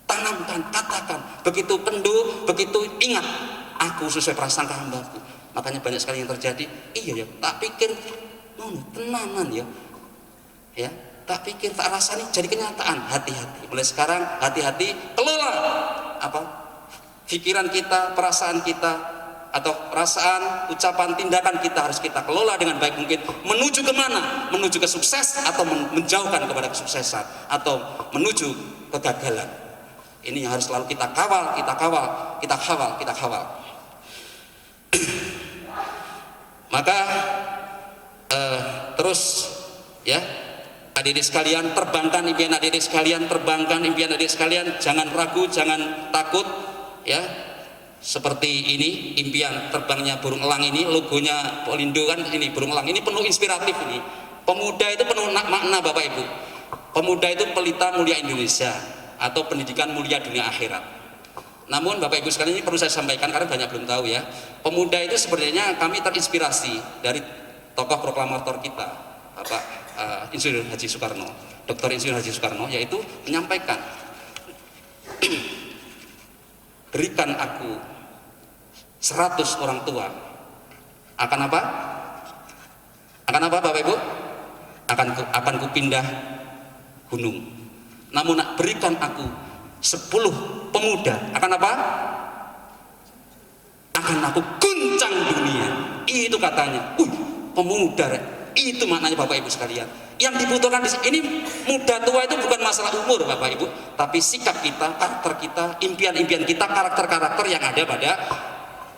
tanamkan, katakan, begitu kendu, begitu ingat, aku sesuai prasangka hambaku. Makanya banyak sekali yang terjadi, iya ya, tak pikir, tenanan ya, tak pikir, tak rasani, jadi kenyataan. Hati-hati, mulai sekarang hati-hati, kelola apa pikiran kita, perasaan kita, atau perasaan, ucapan, tindakan kita harus kita kelola dengan baik mungkin. Menuju kemana? Menuju ke sukses atau menjauhkan kepada kesuksesan, atau menuju kegagalan. Ini yang harus selalu kita kawal, kita kawal, kita kawal, kita kawal. Maka terus ya, adik-adik sekalian, terbangkan impian adik-adik sekalian, terbangkan impian adik sekalian, jangan ragu, jangan takut ya. Seperti ini impian terbangnya burung elang ini, logonya Polindo kan ini burung elang ini penuh inspiratif ini. Pemuda itu penuh makna Bapak Ibu. Pemuda itu pelita mulia Indonesia atau pendidikan mulia dunia akhirat. Namun Bapak Ibu sekalian, ini perlu saya sampaikan karena banyak belum tahu ya. Pemuda itu sebenarnya kami terinspirasi dari tokoh proklamator kita, Bapak Insinyur Haji Soekarno, Dr. Insinyur Haji Soekarno, yaitu menyampaikan berikan aku 100 orang tua, akan apa? Akan apa Bapak Ibu? Akan ku pindah gunung. Namun berikan aku 10 pemuda, akan apa? Akan aku guncang dunia. Itu katanya. Pemuda, itu maknanya Bapak Ibu sekalian. Yang dibutuhkan di sini, ini muda tua itu bukan masalah umur Bapak Ibu, tapi sikap kita, karakter kita, impian-impian kita, karakter-karakter yang ada pada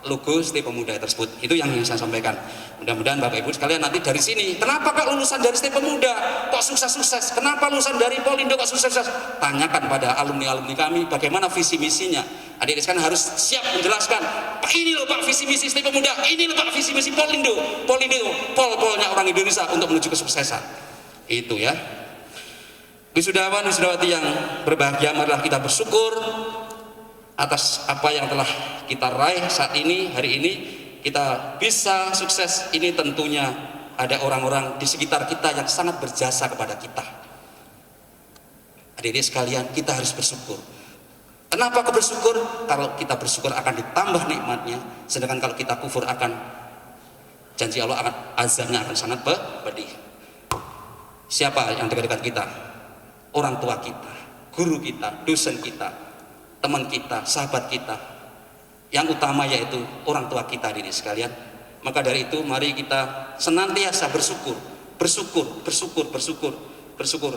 logo ST Pemuda tersebut. Itu yang ingin saya sampaikan. Mudah-mudahan Bapak Ibu sekalian nanti dari sini, kenapa kok lulusan dari ST Pemuda kok sukses-sukses? Kenapa lulusan dari Polindo kok sukses-sukses? Tanyakan pada alumni-alumni kami bagaimana visi misinya. Adik-adik sekalian harus siap menjelaskan, Pak, ini loh Pak visi misi ST Pemuda, ini loh Pak visi misi Polindo. Polindo pol-polnya orang Indonesia untuk menuju kesuksesan. Itu ya. Wisudawan, wisudawati yang berbahagia, marilah kita bersyukur atas apa yang telah kita raih saat ini, hari ini kita bisa sukses. Ini tentunya ada orang-orang di sekitar kita yang sangat berjasa kepada kita. Adik-adik sekalian, kita harus bersyukur. Kenapa kau bersyukur? Kalau kita bersyukur akan ditambah nikmatnya, sedangkan kalau kita kufur akan janji Allah akan azabnya akan sangat pedih. Siapa yang dekat-dekat kita? Orang tua kita, guru kita, dosen kita, teman kita, sahabat kita. Yang utama yaitu orang tua kita, diri sekalian. Maka dari itu mari kita senantiasa bersyukur, bersyukur, bersyukur, bersyukur, bersyukur.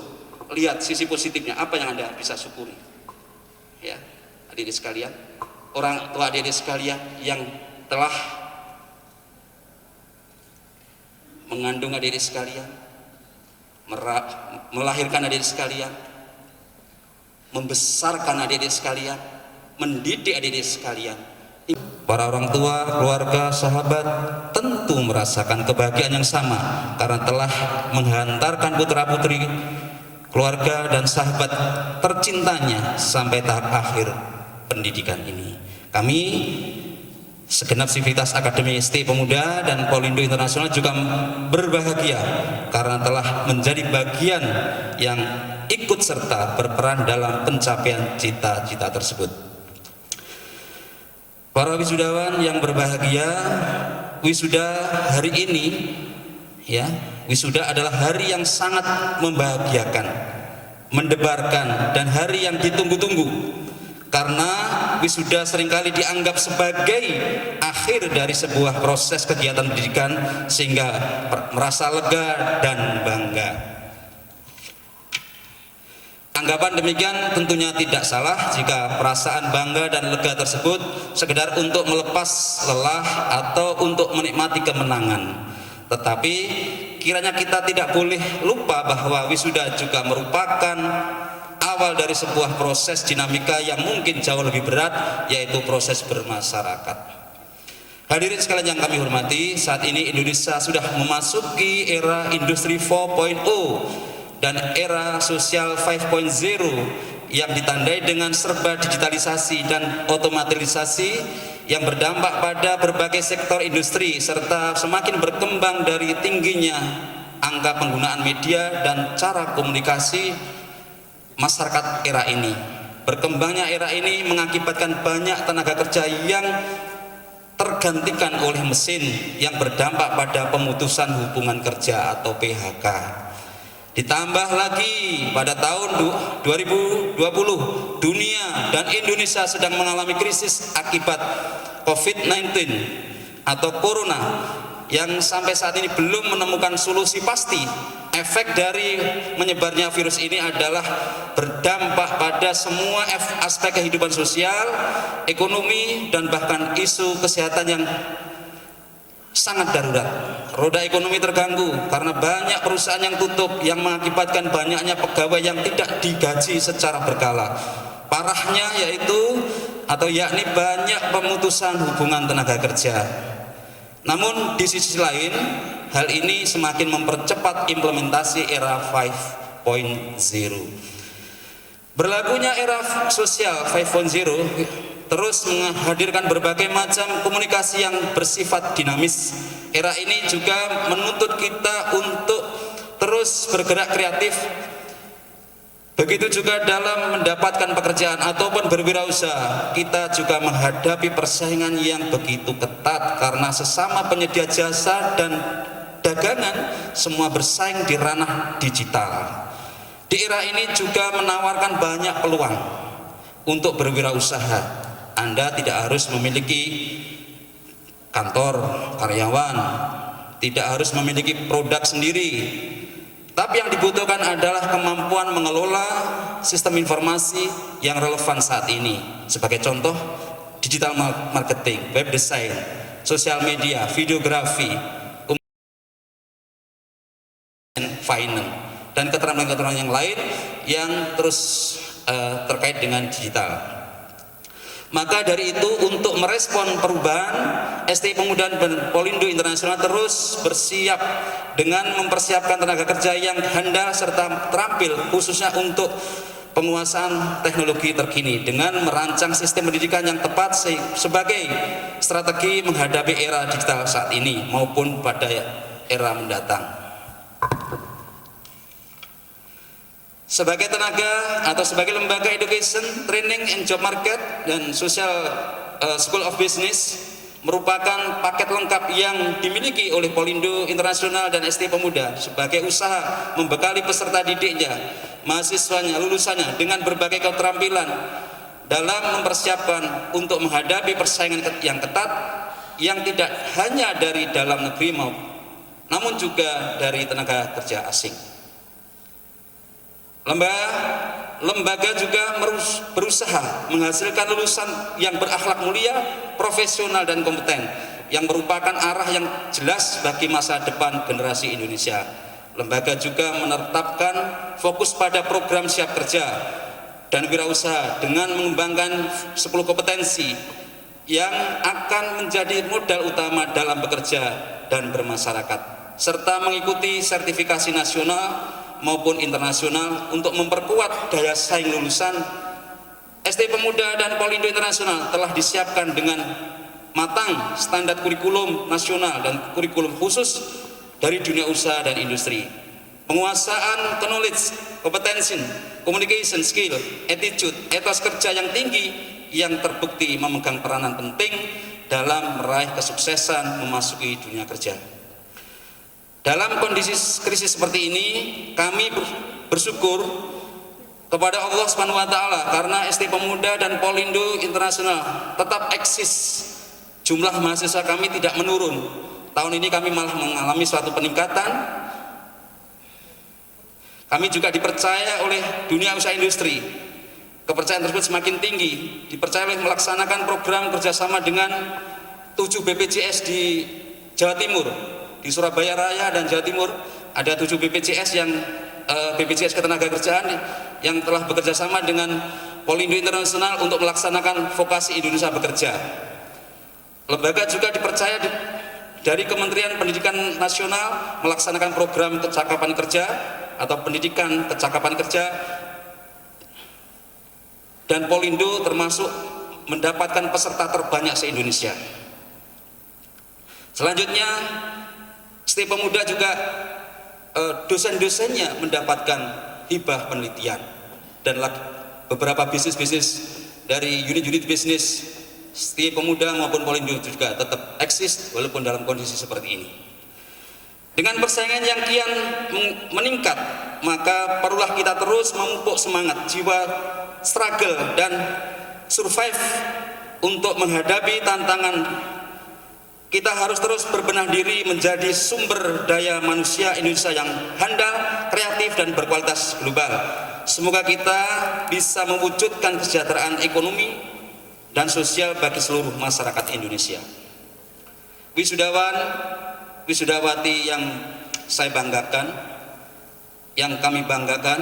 Lihat sisi positifnya, apa yang Anda bisa syukuri. Ya, adik-adik sekalian, orang tua adik-adik sekalian yang telah mengandung adik-adik sekalian, melahirkan adik-adik sekalian, membesarkan adik-adik sekalian, mendidik adik-adik sekalian. Para orang tua, keluarga, sahabat tentu merasakan kebahagiaan yang sama karena telah menghantarkan putra-putri, keluarga dan sahabat tercintanya sampai tahap akhir pendidikan ini. Kami segenap sivitas Akademi ST Pemuda dan Polindo Internasional juga berbahagia karena telah menjadi bagian yang ikut serta berperan dalam pencapaian cita-cita tersebut. Para wisudawan yang berbahagia, wisuda hari ini ya, wisuda adalah hari yang sangat membahagiakan, mendebarkan, dan hari yang ditunggu-tunggu. Karena wisuda seringkali dianggap sebagai akhir dari sebuah proses kegiatan pendidikan, sehingga merasa lega dan bangga. Anggapan demikian tentunya tidak salah jika perasaan bangga dan lega tersebut sekedar untuk melepas lelah atau untuk menikmati kemenangan. Tetapi kiranya kita tidak boleh lupa bahwa wisuda juga merupakan awal dari sebuah proses dinamika yang mungkin jauh lebih berat, yaitu proses bermasyarakat. Hadirin sekalian yang kami hormati, saat ini Indonesia sudah memasuki era industri 4.0 dan era sosial 5.0 yang ditandai dengan serba digitalisasi dan otomatisasi yang berdampak pada berbagai sektor industri, serta semakin berkembang dari tingginya angka penggunaan media dan cara komunikasi masyarakat era ini. Berkembangnya era ini mengakibatkan banyak tenaga kerja yang tergantikan oleh mesin yang berdampak pada pemutusan hubungan kerja atau PHK. Ditambah lagi pada tahun 2020 dunia dan Indonesia sedang mengalami krisis akibat COVID-19 atau Corona yang sampai saat ini belum menemukan solusi pasti. Efek dari menyebarnya virus ini adalah berdampak pada semua aspek kehidupan sosial, ekonomi, dan bahkan isu kesehatan yang sangat darurat. Roda ekonomi terganggu karena banyak perusahaan yang tutup yang mengakibatkan banyaknya pegawai yang tidak digaji secara berkala. Parahnya yakni banyak pemutusan hubungan tenaga kerja. Namun di sisi lain, hal ini semakin mempercepat implementasi era 5.0. Berlakunya era sosial 5.0 terus menghadirkan berbagai macam komunikasi yang bersifat dinamis. Era ini juga menuntut kita untuk terus bergerak kreatif. Begitu juga dalam mendapatkan pekerjaan ataupun berwirausaha, kita juga menghadapi persaingan yang begitu ketat karena sesama penyedia jasa dan dagangan semua bersaing di ranah digital. Di era ini juga menawarkan banyak peluang untuk berwirausaha. Anda tidak harus memiliki kantor karyawan, tidak harus memiliki produk sendiri, tapi yang dibutuhkan adalah kemampuan mengelola sistem informasi yang relevan saat ini. Sebagai contoh, digital marketing, web design, sosial media, videografi, finance, dan keterampilan-keterampilan yang lain yang terus terkait dengan digital. Maka dari itu, untuk merespon perubahan, STI Pemuda dan Polindo Internasional terus bersiap dengan mempersiapkan tenaga kerja yang handal serta terampil khususnya untuk penguasaan teknologi terkini dengan merancang sistem pendidikan yang tepat sebagai strategi menghadapi era digital saat ini maupun pada era mendatang. Sebagai tenaga atau sebagai lembaga education, training and job market dan social school of business merupakan paket lengkap yang dimiliki oleh Polindo Internasional dan STI Pemuda sebagai usaha membekali peserta didiknya, mahasiswanya, lulusannya dengan berbagai keterampilan dalam mempersiapkan untuk menghadapi persaingan yang ketat yang tidak hanya dari dalam negeri namun juga dari tenaga kerja asing. Lembaga juga berusaha menghasilkan lulusan yang berakhlak mulia, profesional dan kompeten yang merupakan arah yang jelas bagi masa depan generasi Indonesia. Lembaga juga menetapkan fokus pada program siap kerja dan wirausaha dengan mengembangkan 10 kompetensi yang akan menjadi modal utama dalam bekerja dan bermasyarakat, serta mengikuti sertifikasi nasional maupun internasional untuk memperkuat daya saing lulusan. STI Pemuda dan Polindo Internasional telah disiapkan dengan matang standar kurikulum nasional dan kurikulum khusus dari dunia usaha dan industri. Penguasaan knowledge, kompetensi, communication skill, attitude, etos kerja yang tinggi yang terbukti memegang peranan penting dalam meraih kesuksesan memasuki dunia kerja. Dalam kondisi krisis seperti ini, kami bersyukur kepada Allah Subhanahu wa taala karena STI Pemuda dan Polindo Internasional tetap eksis. Jumlah mahasiswa kami tidak menurun. Tahun ini kami malah mengalami suatu peningkatan. Kami juga dipercaya oleh dunia usaha industri. Kepercayaan tersebut semakin tinggi, dipercaya oleh melaksanakan program kerjasama dengan 7 BPJS di Jawa Timur. Di Surabaya Raya dan Jawa Timur ada 7 BPJS yang BPJS Ketenagakerjaan yang telah bekerja sama dengan Polindo Internasional untuk melaksanakan vokasi Indonesia Bekerja. Lembaga juga dipercaya dari Kementerian Pendidikan Nasional melaksanakan program kecakapan kerja atau pendidikan kecakapan kerja, dan Polindo termasuk mendapatkan peserta terbanyak se-Indonesia. Selanjutnya, STI Pemuda juga dosen-dosennya mendapatkan hibah penelitian dan beberapa bisnis-bisnis dari unit-unit bisnis STI Pemuda maupun Polindo juga tetap eksis walaupun dalam kondisi seperti ini. Dengan persaingan yang kian meningkat, maka perlulah kita terus memupuk semangat jiwa struggle dan survive untuk menghadapi tantangan. Kita harus terus berbenah diri menjadi sumber daya manusia Indonesia yang handal, kreatif, dan berkualitas global. Semoga kita bisa mewujudkan kesejahteraan ekonomi dan sosial bagi seluruh masyarakat Indonesia. Wisudawan, wisudawati yang saya banggakan, yang kami banggakan,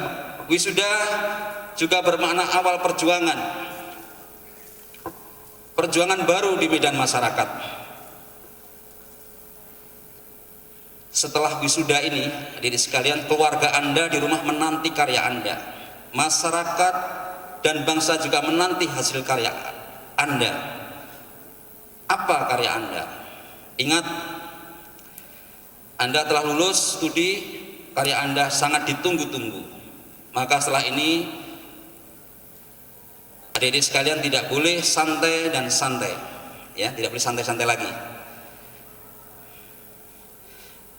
wisuda juga bermakna awal perjuangan baru di medan masyarakat. Setelah wisuda ini, adik-adik sekalian, keluarga Anda di rumah menanti karya Anda. Masyarakat dan bangsa juga menanti hasil karya Anda. Apa karya Anda? Ingat, Anda telah lulus studi, karya Anda sangat ditunggu-tunggu. Maka setelah ini, adik-adik sekalian tidak boleh santai dan santai, ya, tidak boleh santai-santai lagi.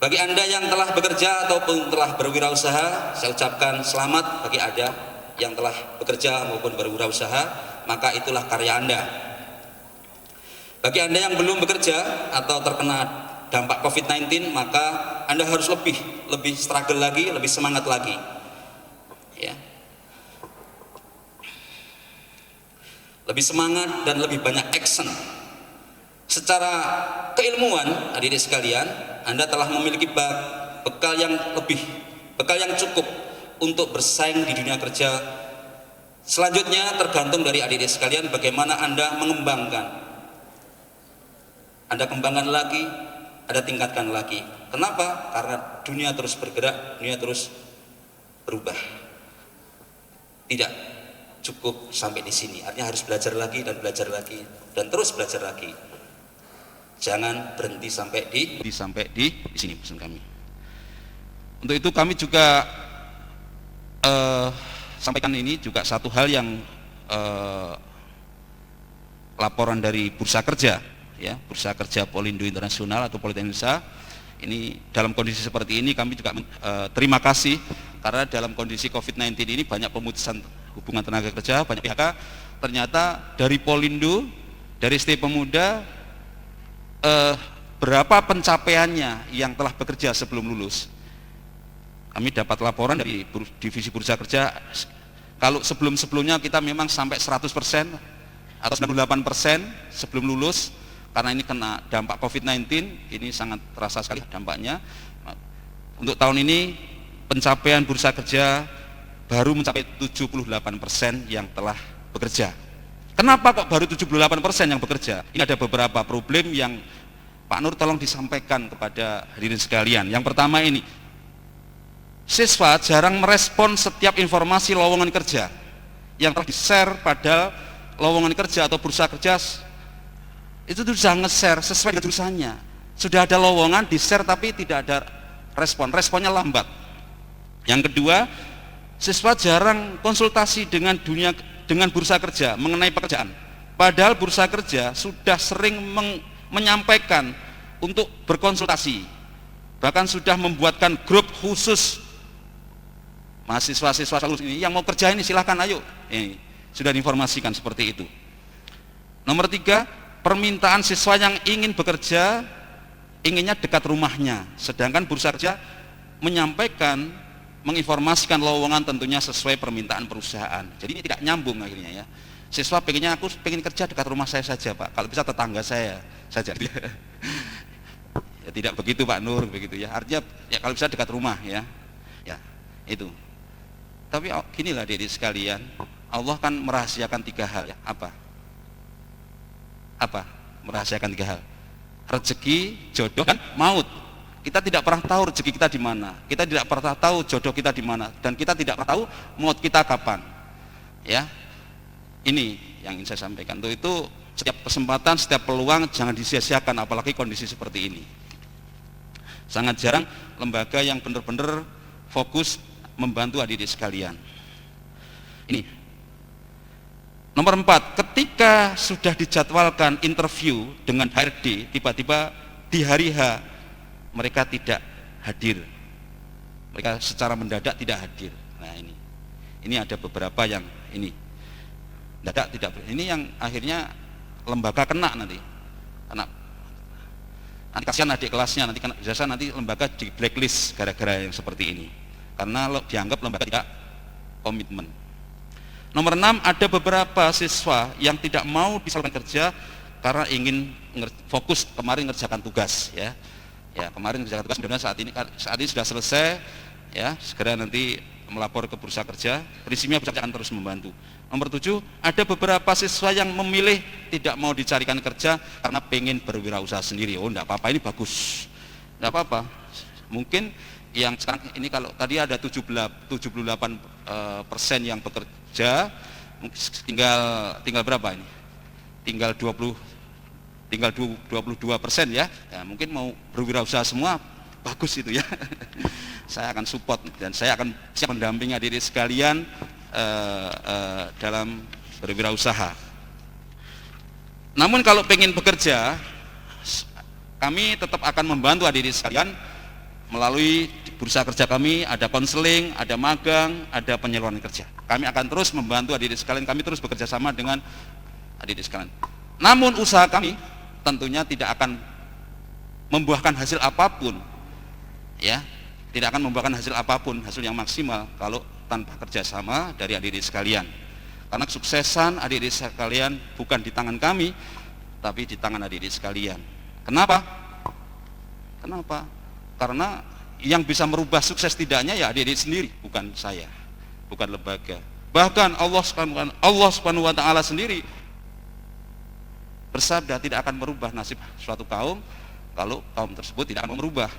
Bagi Anda yang telah bekerja ataupun telah berwirausaha, saya ucapkan selamat bagi Anda yang telah bekerja maupun berwirausaha, maka itulah karya Anda. Bagi Anda yang belum bekerja atau terkena dampak COVID-19, maka Anda harus lebih struggle lagi, lebih semangat lagi. Ya. Lebih semangat dan lebih banyak action. Secara keilmuan, adik-adik sekalian, Anda telah memiliki bekal yang cukup untuk bersaing di dunia kerja. Selanjutnya tergantung dari adik-adik sekalian bagaimana Anda mengembangkan. Anda kembangkan lagi, Anda tingkatkan lagi. Kenapa? Karena dunia terus bergerak, dunia terus berubah. Tidak cukup sampai di sini. Artinya harus belajar lagi dan terus belajar lagi. Jangan berhenti sampai di sini pesan kami. Untuk itu kami juga sampaikan ini juga satu hal yang laporan dari Bursa Kerja, ya, Bursa Kerja Polindo Internasional atau Politeknik Indonesia. Ini dalam kondisi seperti ini kami juga terima kasih karena dalam kondisi COVID-19 ini banyak pemutusan hubungan tenaga kerja, banyak PHK. Ternyata dari Polindo, dari STI Pemuda, berapa pencapaiannya yang telah bekerja sebelum lulus. Kami dapat laporan dari divisi Bursa Kerja, kalau sebelumnya kita memang sampai 100% atau 98% sebelum lulus, karena ini kena dampak COVID-19, ini sangat terasa sekali dampaknya. Untuk tahun ini pencapaian Bursa Kerja baru mencapai 78% yang telah bekerja. Kenapa kok baru 78% yang bekerja? Ini ada beberapa problem yang Pak Nur tolong disampaikan kepada hadirin sekalian. Yang pertama ini, siswa jarang merespon setiap informasi lowongan kerja yang telah di-share pada lowongan kerja atau bursa kerja. Itu sudah nge-share sesuai dengan jurusannya. Sudah ada lowongan di-share tapi tidak ada responnya lambat. Yang kedua, siswa jarang konsultasi dengan bursa kerja mengenai pekerjaan. Padahal bursa kerja sudah sering menyampaikan untuk berkonsultasi, bahkan sudah membuatkan grup khusus mahasiswa-siswa lulus ini yang mau kerja ini silahkan ayo, sudah diinformasikan seperti itu. Nomor 3, permintaan siswa yang ingin bekerja inginnya dekat rumahnya, sedangkan bursa kerja menginformasikan lowongan tentunya sesuai permintaan perusahaan. Jadi ini tidak nyambung akhirnya, ya. Siswa pengennya, aku pengen kerja dekat rumah saya saja Pak, kalau bisa tetangga saya saja. Ya tidak begitu Pak Nur, begitu ya. Artinya ya kalau bisa dekat rumah, ya. Ya, itu. Tapi ginilah adik-adik sekalian, Allah kan merahasiakan 3 hal, ya. Apa? Merahasiakan 3 hal. Rezeki, jodoh, dan maut. Kita tidak pernah tahu rezeki kita di mana. Kita tidak pernah tahu jodoh kita di mana, dan kita tidak pernah tahu maut kita kapan. Ya. Ini yang ingin saya sampaikan. Untuk itu setiap kesempatan, setiap peluang jangan disia-siakan, apalagi kondisi seperti ini. Sangat jarang lembaga yang benar-benar fokus membantu adik-adik sekalian. Ini Nomor 4, ketika sudah dijadwalkan interview dengan HRD, tiba-tiba di hari H mereka tidak hadir. Mereka secara mendadak tidak hadir. Nah ini ada beberapa yang ini mendadak tidak. Ini yang akhirnya lembaga kena nanti. Nanti kasihan adik kelasnya, nanti kena jasa, nanti lembaga di blacklist gara-gara yang seperti ini. Karena dianggap lembaga tidak komitmen. Nomor 6, ada beberapa siswa yang tidak mau disalurkan kerja karena ingin fokus kemarin mengerjakan tugas, ya. Ya, kemarin mengerjakan tugas, mudah-mudahan saat ini sudah selesai, ya. Segera nanti melapor ke bursa kerja. Prinsipnya bursa kerja akan terus membantu. Nomor 7, ada beberapa siswa yang memilih tidak mau dicarikan kerja karena pengen berwirausaha sendiri. Oh, enggak apa-apa, ini bagus. Enggak apa-apa. Mungkin yang sekarang ini, kalau tadi ada 78% yang bekerja, tinggal berapa ini? Tinggal 22% ya. Ya, mungkin mau berwirausaha semua, bagus itu ya. Saya akan support dan saya akan siap mendampingi adik-adik sekalian dalam berwirausaha. Namun kalau pengen bekerja, kami tetap akan membantu adik-adik sekalian melalui bursa kerja kami, ada konseling, ada magang, ada penyaluran kerja. Kami akan terus membantu adik-adik sekalian, kami terus bekerja sama dengan adik-adik sekalian. Namun usaha kami tentunya tidak akan membuahkan hasil apapun, ya, tidak akan membuahkan hasil apapun, hasil yang maksimal kalau tanpa kerjasama dari adik-adik sekalian. Karena kesuksesan adik-adik sekalian bukan di tangan kami, tapi di tangan adik-adik sekalian. Kenapa? Karena yang bisa merubah sukses tidaknya ya adik-adik sendiri, bukan saya, bukan lembaga. Bahkan Allah Subhanahu wa taala sendiri bersabda tidak akan merubah nasib suatu kaum kalau kaum tersebut tidak akan merubah.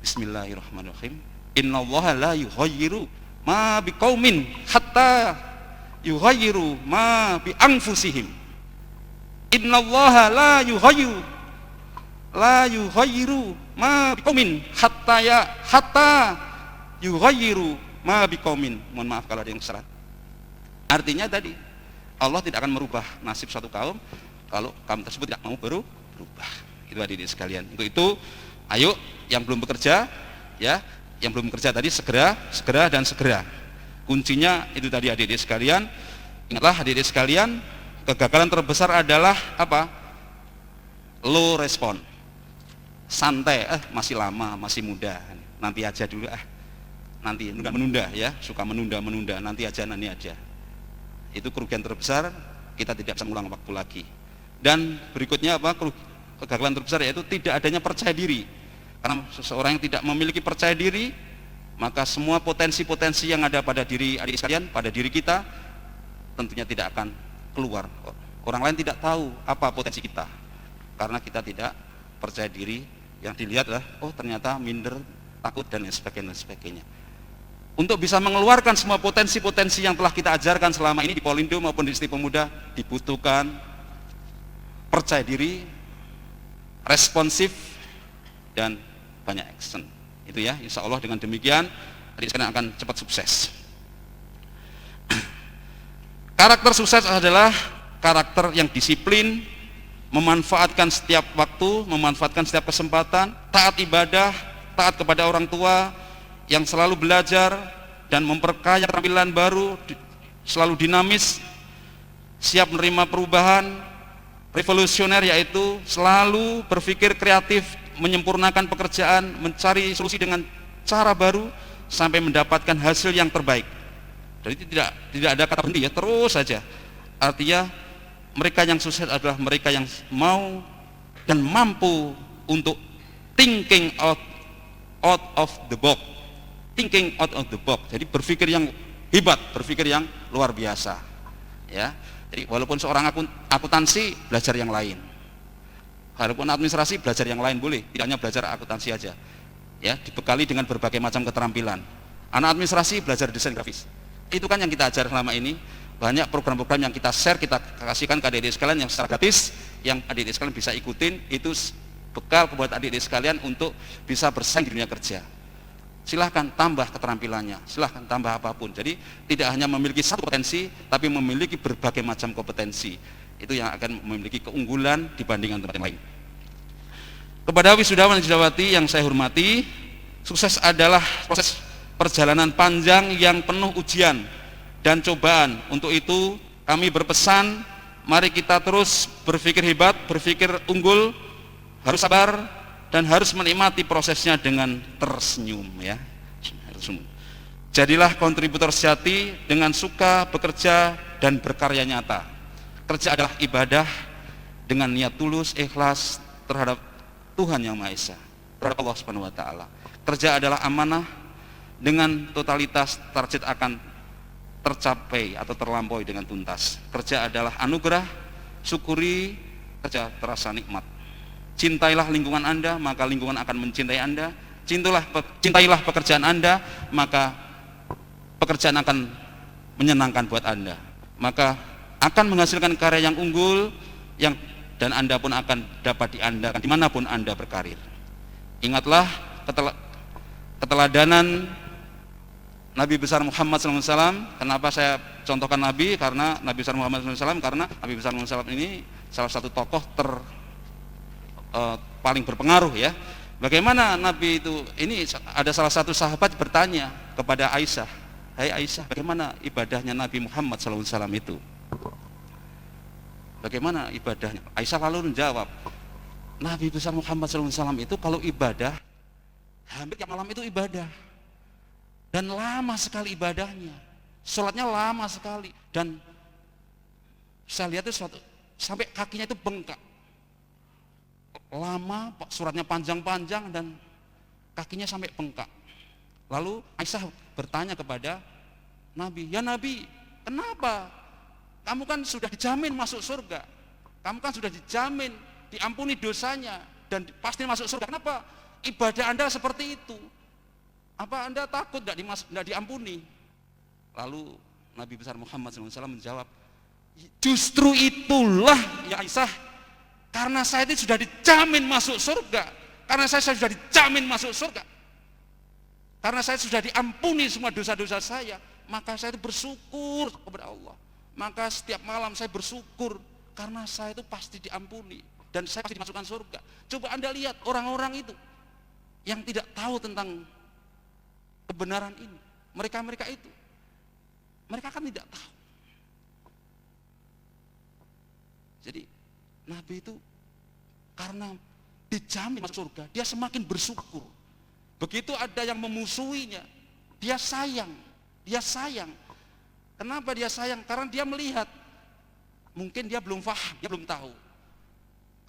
Bismillahirrahmanirrahim. Innallaha la yughayyiru ma biqaumin hatta yughayyiru ma bi anfusihim. Innallaha la yughayyiru ma biqaumin hatta yughayyiru ma biqaumin. Mohon maaf kalau ada yang serat. Artinya tadi Allah tidak akan merubah nasib suatu kaum kalau kaum tersebut tidak mau berubah. Itu adik-adik sekalian. Untuk itu, ayo yang belum bekerja, ya, yang belum bekerja tadi segera. Kuncinya itu tadi adik-adik sekalian. Ingatlah adik-adik sekalian, kegagalan terbesar adalah apa? Low respon. Santai, masih lama, masih muda, nanti aja dulu, nanti menunda ya, suka menunda, nanti aja. Itu kerugian terbesar, kita tidak bisa mengulang waktu lagi. Dan berikutnya apa? Kegagalan terbesar yaitu tidak adanya percaya diri. Karena seseorang yang tidak memiliki percaya diri, maka semua potensi-potensi yang ada pada diri adik sekalian, pada diri kita, tentunya tidak akan keluar. Orang lain tidak tahu apa potensi kita, karena kita tidak percaya diri. Yang dilihat adalah, oh ternyata minder, takut, dan lain sebagainya. Untuk bisa mengeluarkan semua potensi-potensi yang telah kita ajarkan selama ini di Polindo maupun di Istri Pemuda, dibutuhkan percaya diri, responsif, dan banyak action. Itu ya, insya Allah dengan demikian adik sekalian akan cepat sukses. Karakter sukses adalah karakter yang disiplin, memanfaatkan setiap waktu, memanfaatkan setiap kesempatan, taat ibadah, taat kepada orang tua, yang selalu belajar dan memperkaya keterampilan baru, selalu dinamis, siap menerima perubahan, revolusioner, yaitu selalu berpikir kreatif, menyempurnakan pekerjaan, mencari solusi dengan cara baru sampai mendapatkan hasil yang terbaik. Jadi tidak ada kata berhenti ya, terus saja. Artinya mereka yang sukses adalah mereka yang mau dan mampu untuk thinking out of the box. Thinking out of the box. Jadi berpikir yang hebat, berpikir yang luar biasa. Ya. Jadi walaupun seorang akuntansi belajar yang lain. Walaupun administrasi belajar yang lain boleh, tidak hanya belajar akuntansi aja. Ya, dibekali dengan berbagai macam keterampilan. Anak administrasi belajar desain grafis. Itu kan yang kita ajar selama ini. Banyak program-program yang kita share, kita kasihkan ke adik-adik sekalian yang secara gratis, yang adik-adik sekalian bisa ikutin. Itu bekal buat adik-adik sekalian untuk bisa bersaing di dunia kerja. silahkan tambah keterampilannya, silahkan tambah apapun. Jadi tidak hanya memiliki satu potensi, tapi memiliki berbagai macam kompetensi. Itu yang akan memiliki keunggulan dibandingkan tempat yang lain. Kepada wisudawan dan wisudawati yang saya hormati, sukses adalah proses perjalanan panjang yang penuh ujian dan cobaan. Untuk itu kami berpesan, mari kita terus berpikir hebat, berpikir unggul, harus sabar dan harus menikmati prosesnya dengan tersenyum, ya. Jadilah kontributor sejati dengan suka bekerja dan berkarya nyata. Kerja adalah ibadah dengan niat tulus, ikhlas terhadap Tuhan Yang Maha Esa, terhadap Allah Subhanahu wa taala. Kerja adalah amanah dengan totalitas, target akan tercapai atau terlampaui dengan tuntas. Kerja adalah anugerah, syukuri kerja terasa nikmat. Cintailah lingkungan Anda, maka lingkungan akan mencintai Anda. Cintailah pekerjaan Anda, maka pekerjaan akan menyenangkan buat Anda. Maka akan menghasilkan karya yang unggul, dan Anda pun akan dapat diandalkan dimanapun Anda berkarir. Ingatlah keteladanan Nabi besar Muhammad SAW. Kenapa saya contohkan Nabi? Karena Nabi besar Muhammad SAW, karena Nabi besar Muhammad SAW ini salah satu tokoh paling berpengaruh, ya. Bagaimana Nabi itu? Ini ada salah satu sahabat bertanya kepada Aisyah, "Hai Aisyah, bagaimana ibadahnya Nabi Muhammad SAW itu? Bagaimana ibadahnya?" Aisyah lalu menjawab, Nabi besar Muhammad SAW itu kalau ibadah, hampir tiap malam itu ibadah. Dan lama sekali ibadahnya. Sholatnya lama sekali. Dan saya lihat itu sampai kakinya itu bengkak. Lama, suratnya panjang-panjang dan kakinya sampai bengkak. Lalu Aisyah bertanya kepada Nabi, "Ya Nabi, kenapa? Kamu kan sudah dijamin masuk surga. Kamu kan sudah dijamin diampuni dosanya dan pasti masuk surga. Kenapa ibadah Anda seperti itu? Apa Anda takut tidak diampuni?" Lalu Nabi besar Muhammad SAW menjawab, "Justru itulah ya Aisyah, karena saya itu sudah dijamin masuk surga. Karena saya sudah dijamin masuk surga. Karena saya sudah diampuni semua dosa-dosa saya, maka saya itu bersyukur kepada Allah. Maka setiap malam saya bersyukur karena saya itu pasti diampuni dan saya pasti dimasukkan surga." Coba Anda lihat orang-orang itu yang tidak tahu tentang kebenaran ini. Mereka itu, mereka kan tidak tahu. Jadi Nabi itu karena dijamin masuk surga, dia semakin bersyukur. Begitu ada yang memusuhinya, dia sayang. Kenapa dia sayang? Karena dia melihat, mungkin dia belum paham, dia belum tahu.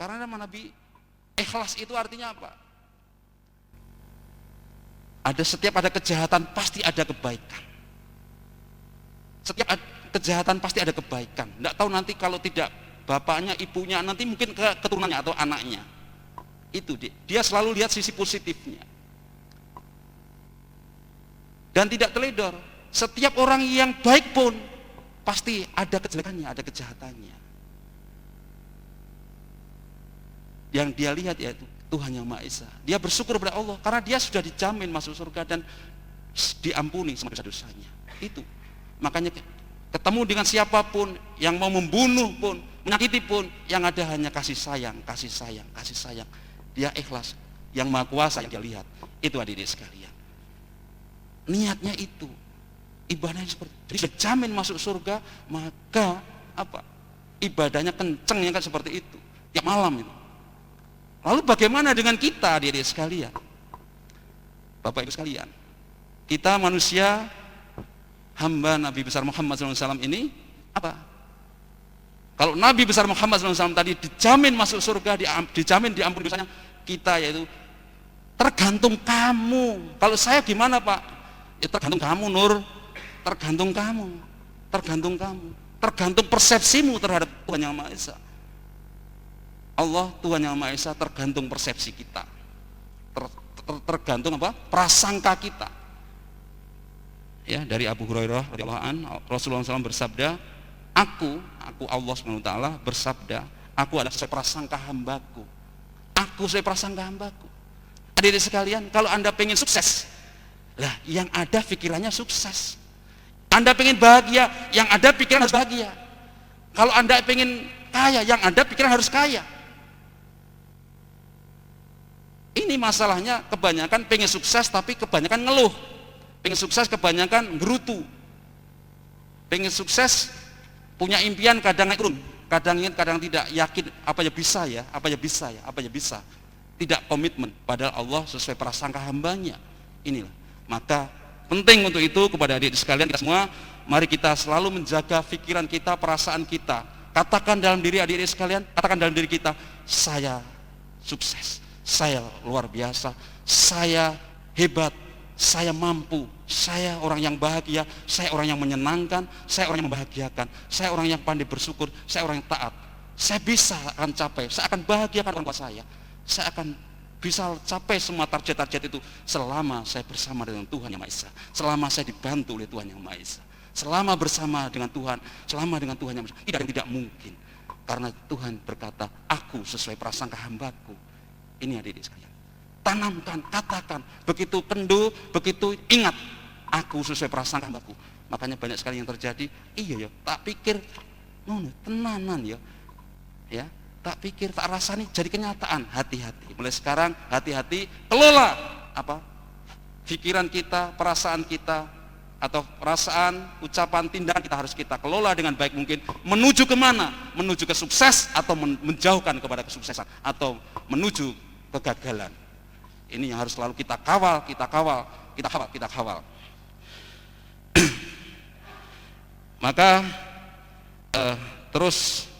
Karena nama Nabi, ikhlas itu artinya apa? Setiap ada kejahatan pasti ada kebaikan. Setiap kejahatan pasti ada kebaikan. Tidak tahu nanti kalau tidak bapaknya, ibunya, nanti mungkin keturunannya atau anaknya. Itu dia selalu lihat sisi positifnya. Dan tidak teledor. Setiap orang yang baik pun pasti ada kejelekannya, ada kejahatannya. Yang dia lihat yaitu Tuhan Yang Maha Esa. Dia bersyukur kepada Allah karena dia sudah dijamin masuk surga dan diampuni semua dosa-dosanya. Itu. Makanya ketemu dengan siapapun yang mau membunuh pun, menyakiti pun, yang ada hanya kasih sayang. Dia ikhlas. Yang Maha Kuasa yang dia lihat. Itu adik-adik sekalian. Niatnya itu. Ibadahnya seperti itu. Dijamin masuk surga, maka apa? Ibadahnya kenceng yang kan seperti itu. Tiap malam itu. Lalu bagaimana dengan kita adik-adik sekalian? Bapak Ibu sekalian, kita manusia hamba Nabi besar Muhammad SAW ini apa? Kalau Nabi besar Muhammad SAW tadi dijamin masuk surga, dijamin diampuni dosanya, kita yaitu tergantung kamu. Kalau saya gimana Pak? Ya tergantung kamu Nur, tergantung kamu, tergantung persepsimu terhadap Tuhan Yang Maha Esa. Allah Tuhan Yang Maha Esa tergantung persepsi kita, tergantung apa? Prasangka kita. Ya, dari Abu Hurairah radhiyallahu anhu, Rasulullah SAW bersabda, aku Allah SWT bersabda, aku adalah sesuai prasangka hambaku. Aku sesuai prasangka hambaku. Adik-adik sekalian, kalau Anda pengen sukses, Lah, yang ada pikirannya sukses. Anda pengen bahagia, yang ada pikiran harus bahagia. Kalau Anda pengen kaya, yang ada pikiran harus kaya. Ini masalahnya, kebanyakan pengen sukses tapi kebanyakan ngeluh. Pengen sukses kebanyakan gerutu. Pengen sukses punya impian kadang naik turun, kadang ingin kadang tidak, yakin apa ya bisa ya, apa ya bisa ya, apa ya bisa. Tidak komitmen, padahal Allah sesuai prasangka hambanya. Inilah, maka penting untuk itu kepada adik-adik sekalian, kita semua, mari kita selalu menjaga pikiran kita, perasaan kita. Katakan dalam diri adik-adik sekalian, katakan dalam diri kita, saya sukses, saya luar biasa, saya hebat, saya mampu, saya orang yang bahagia, saya orang yang menyenangkan, saya orang yang membahagiakan, saya orang yang pandai bersyukur, saya orang yang taat. Saya bisa akan capai, saya akan bahagiakan orang tua saya akan bisa capai semua target-target itu selama saya bersama dengan Tuhan Yang Maha Esa, selama saya dibantu oleh Tuhan Yang Maha Esa, selama bersama dengan Tuhan, selama dengan Tuhan Yang Maha Esa. Tidak ada yang tidak mungkin, karena Tuhan berkata, aku sesuai prasangka hambaku. Ini adik-adik sekalian, tanamkan, katakan, begitu kendu, begitu ingat, aku sesuai prasangka hambaku. Makanya banyak sekali yang terjadi, iya ya, tak pikir, tenanan ya, tak pikir, tak rasani, jadi kenyataan. Hati-hati, mulai sekarang hati-hati, kelola apa pikiran kita, perasaan kita, atau perasaan, ucapan, tindakan kita harus kita kelola dengan baik mungkin. Menuju kemana? Menuju ke sukses atau menjauhkan kepada kesuksesan, atau menuju kegagalan. Ini yang harus selalu kita kawal, kita kawal, kita kawal, kita kawal. Maka terus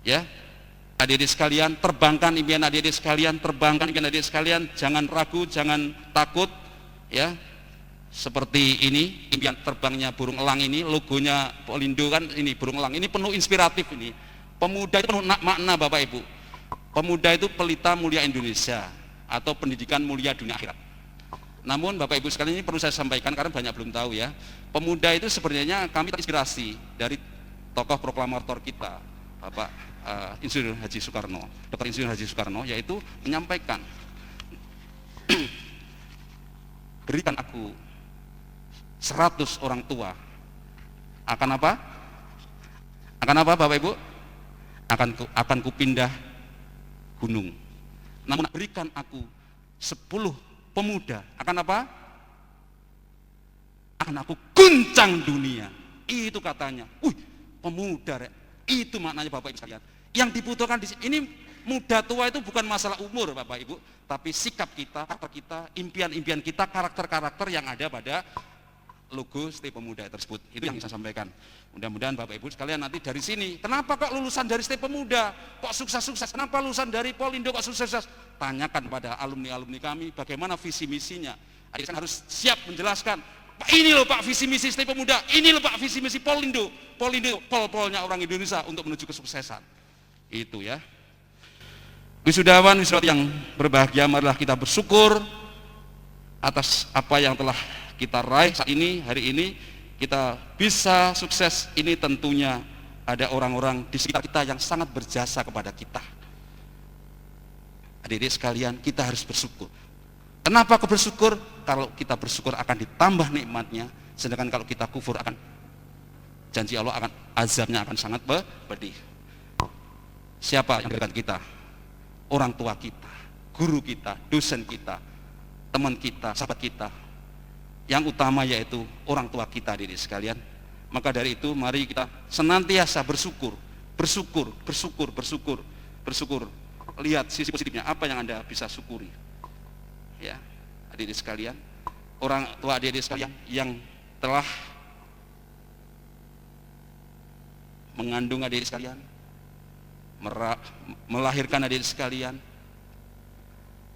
ya, adik-adik sekalian, terbangkan impian adik-adik sekalian, terbangkan impian adik-adik sekalian, jangan ragu, jangan takut ya. Seperti ini, impian terbangnya burung elang ini, logonya Polindo kan ini burung elang. Ini penuh inspiratif ini. Pemuda itu penuh makna Bapak Ibu. Pemuda itu pelita mulia Indonesia atau pendidikan mulia dunia akhirat. Namun Bapak Ibu sekalian, ini perlu saya sampaikan karena banyak belum tahu ya. Pemuda itu sebenarnya kami terinspirasi dari tokoh proklamator kita, Bapak Insinyur Haji Soekarno, Dr. Insinyur Haji Soekarno, yaitu menyampaikan, berikan aku 100 orang tua, akan apa? Akan apa Bapak Ibu? Akan kupindah gunung. Namun berikan aku 10 pemuda, akan apa? Akan aku guncang dunia. Itu katanya. Pemuda, itu maknanya Bapak Ibu sekalian. Yang dibutuhkan di sini, ini muda tua itu bukan masalah umur Bapak Ibu, tapi sikap kita, karakter kita, impian-impian kita, karakter-karakter yang ada pada logo ST Pemuda tersebut. Itu yang saya sampaikan. Mudah-mudahan Bapak Ibu sekalian nanti dari sini, kenapa kok lulusan dari ST Pemuda kok sukses-sukses? Kenapa lulusan dari Polindo kok sukses-sukses? Tanyakan pada alumni-alumni kami bagaimana visi misinya. Adik harus siap menjelaskan, Pak, ini loh Pak visi misi ST Pemuda, ini loh Pak visi misi Polindo. Polindo pol-polnya orang Indonesia untuk menuju kesuksesan. Itu ya. Wisudawan, wisudawan yang berbahagia, marilah kita bersyukur atas apa yang telah kita raih saat ini, hari ini kita bisa sukses. Ini tentunya ada orang-orang di sekitar kita yang sangat berjasa kepada kita. Adik-adik sekalian, kita harus bersyukur. Kenapa aku bersyukur? Kalau kita bersyukur akan ditambah nikmatnya, sedangkan kalau kita kufur akan, janji Allah akan, azabnya akan sangat pedih. Siapa yang dekat kita? Orang tua kita, guru kita, dosen kita, teman kita, sahabat kita. Yang utama yaitu orang tua kita, adik-adik sekalian. Maka dari itu mari kita senantiasa bersyukur, bersyukur, bersyukur, bersyukur, bersyukur. Lihat sisi positifnya, apa yang Anda bisa syukuri. Ya, adik-adik sekalian, orang tua adik-adik sekalian yang telah mengandung adik-adik sekalian, melahirkan adik-adik sekalian,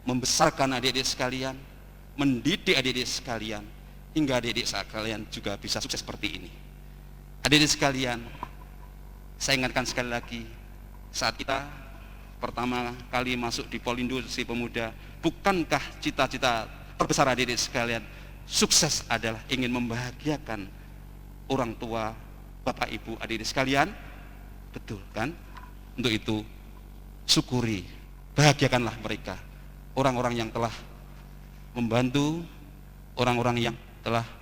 membesarkan adik-adik sekalian, mendidik adik-adik sekalian, hingga adik-adik sekalian juga bisa sukses seperti ini. Adik-adik sekalian, saya ingatkan sekali lagi, saat kita pertama kali masuk di Polindo ST Pemuda, bukankah cita-cita terbesar adik-adik sekalian, sukses adalah ingin membahagiakan orang tua, bapak ibu, adik-adik sekalian? Betul kan? Untuk itu syukuri, bahagiakanlah mereka, orang-orang yang telah membantu, orang-orang yang telah